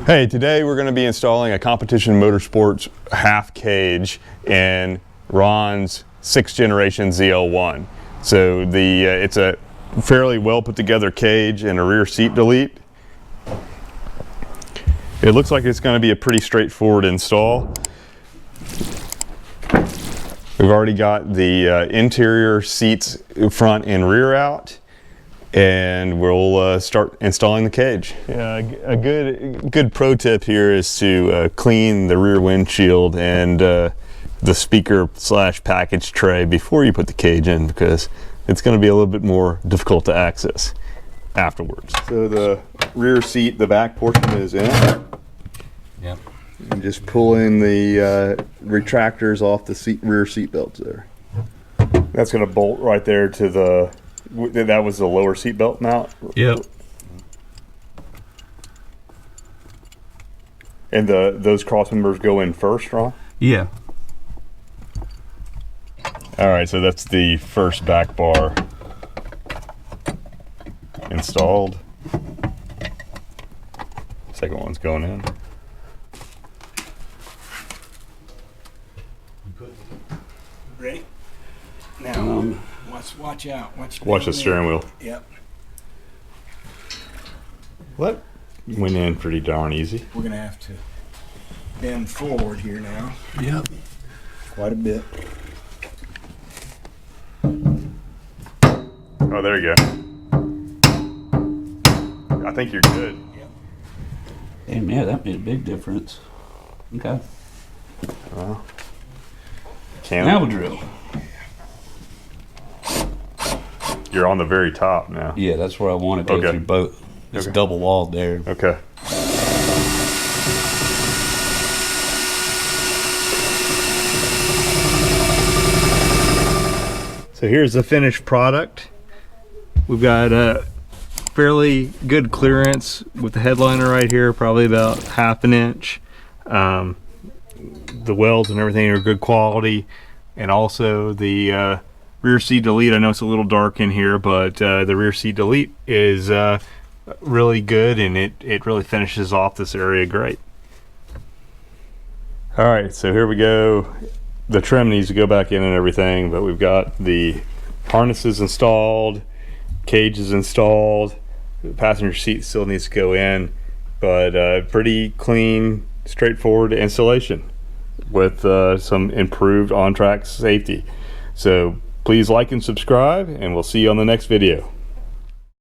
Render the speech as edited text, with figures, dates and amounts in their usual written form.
Hey, today we're going to be installing a Competition Motorsports half cage in Ron's 6th generation ZL1. So it's a fairly well put together cage and a rear seat delete. It looks like it's going to be a pretty straightforward install. We've already got the interior seats front and rear out, and we'll start installing the cage. Yeah, a good pro tip here is to clean the rear windshield and the speaker / package tray before you put the cage in, because it's going to be a little bit more difficult to access afterwards. So the rear seat, the back portion is in. Yep. And just pulling the retractors off the rear seat belts there. That's going to bolt right there to the. That was the lower seat belt mount? Yep. And those cross members go in first, Ron? Yeah. Alright, so that's the first back bar installed. Second one's going in. Ready? Now, watch out. Watch the steering wheel. Yep. That went in pretty darn easy. We're going to have to bend forward here now. Yep. Quite a bit. Oh, there you go. I think you're good. Yep. Hey, man, that made a big difference. Okay. Well, Now we'll drill. You're on the very top now. Yeah, that's where I want to go through both. It's Okay. double walled there. Okay. So here's the finished product. We've got a fairly good clearance with the headliner right here, probably about 1/2 inch. The welds and everything are good quality, and also the rear seat delete. I know it's a little dark in here, but the rear seat delete is really good, and it really finishes off this area great. All right, so here we go. The trim needs to go back in and everything, but we've got the harnesses installed, cages installed. The passenger seat still needs to go in, but pretty clean, straightforward installation with some improved on-track safety. So please like and subscribe, and we'll see you on the next video.